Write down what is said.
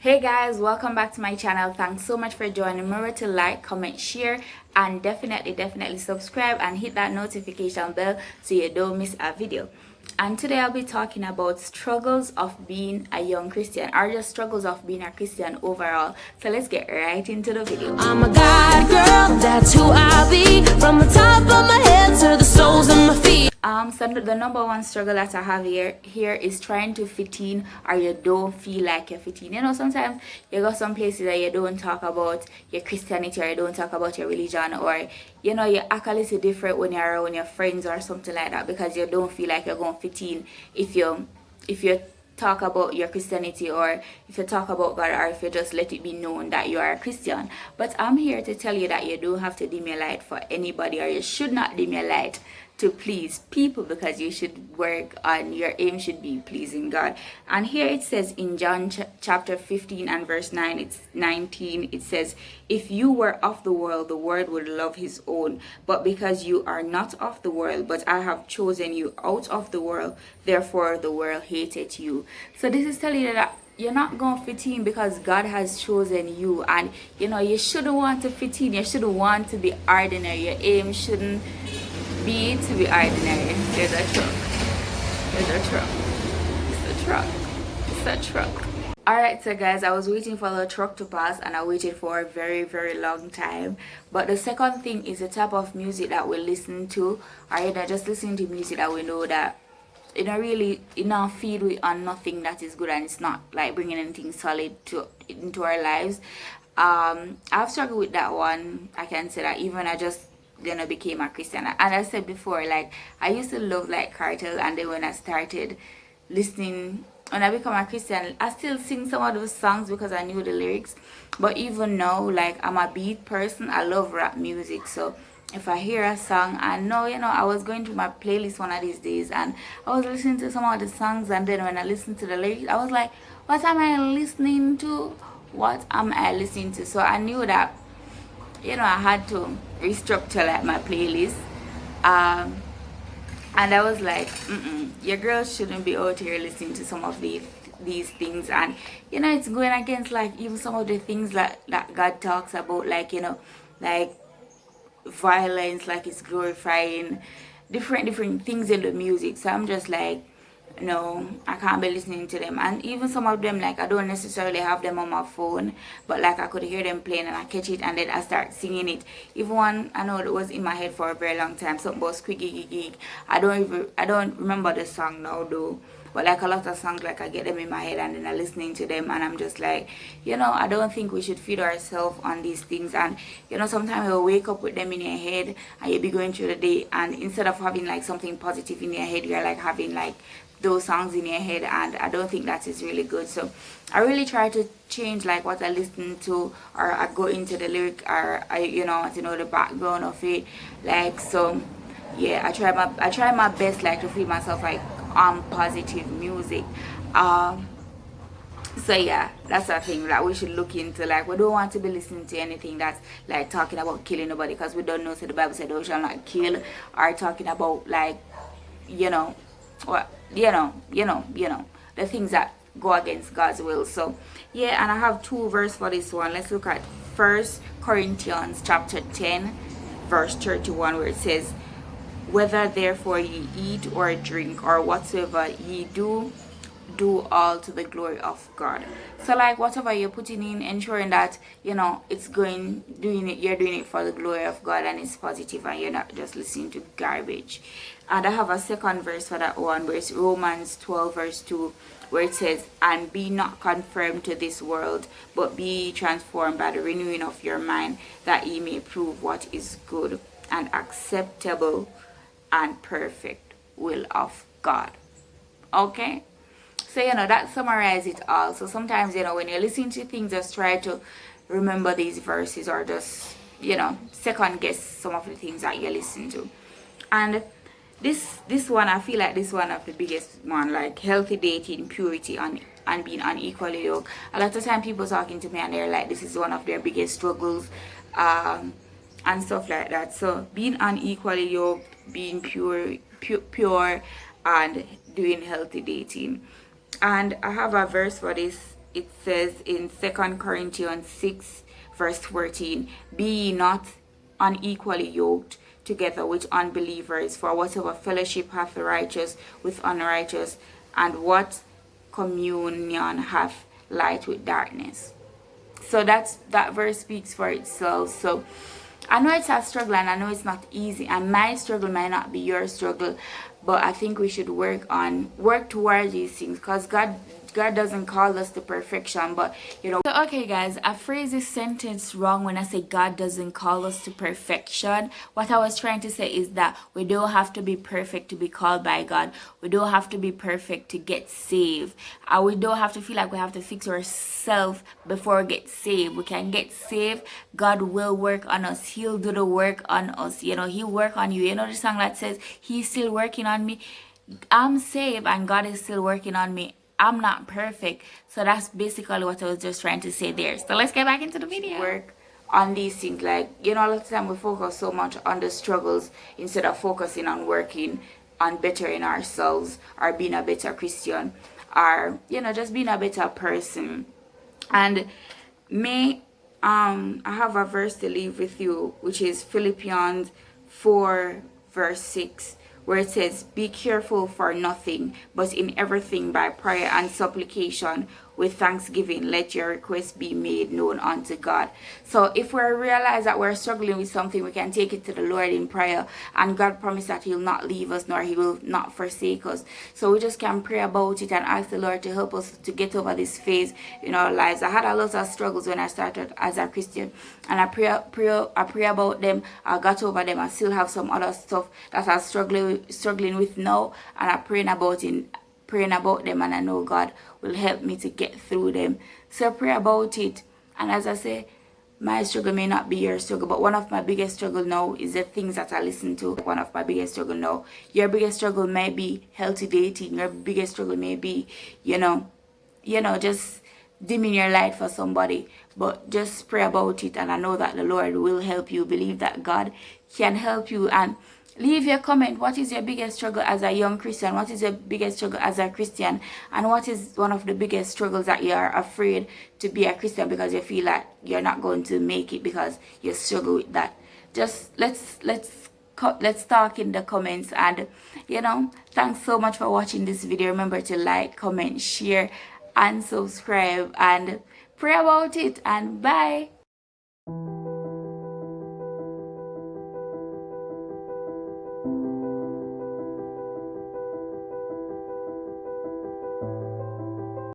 Hey guys, welcome back to my channel. Thanks so much for joining. Remember to like, comment, share, and definitely subscribe and hit that notification bell so you don't miss a video. And today I'll be talking about struggles of being a young Christian, or just struggles of being a Christian overall. So let's get right into the video. I'm a God girl, that's who I be. From the top of my head to the soles of my feet. So the number one struggle that I have here is trying to fit in, or you don't feel like you're fitting. You know, sometimes you go some places that you don't talk about your Christianity, or you don't talk about your religion, or you know, you act a little different when you're around your friends or something like that, because you don't feel like you're going to fit in if you talk about your Christianity, or if you talk about God, or if you just let it be known that you are a Christian. But I'm here to tell you that you don't have to dim your light for anybody, or you should not dim your light to please people, because you should work on your aim should be pleasing God. And here it says in John chapter 15 and verse 19, it says, if you were of the world would love his own, but because you are not of the world, but I have chosen you out of the world, therefore the world hated you. So this is telling you that you're not going to fit in because God has chosen you. And you know, you shouldn't want to fit in. You shouldn't want to be ordinary. Your aim shouldn't be to be ordinary. There's a truck. There's a truck. It's a truck. It's a truck. Alright, so guys, I was waiting for the truck to pass, and I waited for a very long time. But the second thing is the type of music that we listen to, or either just listening to music that we know that really feed we on nothing that is good, and it's not like bringing anything solid into our lives. I've struggled with that one. I can say that even I just became a Christian, and I said before, like, I used to love like cartel, and then when I started listening, when I become a Christian, I still sing some of those songs because I knew the lyrics. But even now, like, I'm a beat person. I love rap music, so if I hear a song, I know, I was going through my playlist one of these days, and I was listening to some of the songs, and then when I listened to the lyrics, I was like, what am I listening to? What am I listening to? So I knew that, I had to restructure like my playlist. And I was like, your girls shouldn't be out here listening to some of these things. And it's going against like even some of the things that God talks about, like like violence, like it's glorifying different things in the music. So I'm just like, no, I can't be listening to them. And even some of them, like, I don't necessarily have them on my phone, but like I could hear them playing and I catch it, and then I start singing it. Even one I know that was in my head for a very long time, something about squeaky gig. I don't remember the song now though, but like a lot of songs, like I get them in my head and then I'm listening to them, and I'm just like, I don't think we should feed ourselves on these things. And sometimes you'll wake up with them in your head, and you'll be going through the day, and instead of having like something positive in your head, you're like having like those songs in your head, and I don't think that is really good. So I really try to change like what I listen to, or I go into the lyric, or I want to know the background of it. Like, so yeah, I try my best like to feed myself like on positive music. So yeah, that's a thing that we should look into. Like, we don't want to be listening to anything that's like talking about killing nobody, because we don't know. So the Bible said thou shalt not kill, or talking about like or the things that go against God's will. So yeah, and I have two verses for this one. Let's look at 1 Corinthians chapter 10 verse 31, where it says, whether therefore ye eat or drink or whatsoever ye do all to the glory of God. So like whatever you're putting in, ensuring that it's you're doing it for the glory of God, and it's positive, and you're not just listening to garbage. And I have a second verse for that one, where it's Romans 12 verse 2, where it says, and be not conformed to this world, but be transformed by the renewing of your mind, that ye may prove what is good and acceptable and perfect will of God. Okay, so that summarizes it all. So sometimes when you're listening to things, just try to remember these verses, or just second guess some of the things that you listen to. And this one, I feel like this one of the biggest one, like healthy dating, purity, and being unequally yoked. A lot of time people talking to me, and they're like, this is one of their biggest struggles, and stuff like that. So being unequally yoked, being pure, and doing healthy dating. And I have a verse for this it says in 2 Corinthians 6 verse 14, be ye not unequally yoked together with unbelievers, for whatever fellowship hath the righteous with unrighteous, and what communion hath light with darkness. So that verse speaks for itself. So I know it's a struggle, and I know it's not easy, and my struggle might not be your struggle, but I think we should work towards these things, because God doesn't call us to perfection, but So okay guys, I phrased this sentence wrong when I say God doesn't call us to perfection. What I was trying to say is that we don't have to be perfect to be called by God. We don't have to be perfect to get saved. We don't have to feel like we have to fix ourselves before we get saved. We can get saved. God will work on us. He'll do the work on us. He'll work on you. The song that says, He's still working on me. I'm saved and God is still working on me. I'm not perfect. So that's basically what I was just trying to say there. So let's get back into the video. Work on these things. Like, a lot of the time we focus so much on the struggles instead of focusing on working on bettering ourselves, or being a better Christian, or just being a better person. And I have a verse to leave with you, which is Philippians 4 verse 6, where it says, be careful for nothing, but in everything by prayer and supplication with thanksgiving let your requests be made known unto God. So if we realize that we're struggling with something, we can take it to the Lord in prayer, and God promised that He'll not leave us, nor He will not forsake us. So we just can pray about it and ask the Lord to help us to get over this phase in our lives. I had a lot of struggles when I started as a Christian, and I pray about them. I got over them. I still have some other stuff that I'm struggling with now, and I'm praying about them, and I know God will help me to get through them. So pray about it. And as I say, my struggle may not be your struggle, but one of my biggest struggle now is the things that I listen to. One of my biggest struggle now. Your biggest struggle may be healthy dating. Your biggest struggle may be, just dimming your light for somebody. But just pray about it, and I know that the Lord will help you. Believe that God can help you. And leave your comment. What is your biggest struggle as a young Christian? What is your biggest struggle as a Christian? And what is one of the biggest struggles that you are afraid to be a Christian because you feel like you're not going to make it because you struggle with that? Just let's talk in the comments. And thanks so much for watching this video. Remember to like, comment, share, and subscribe, and pray about it. And bye.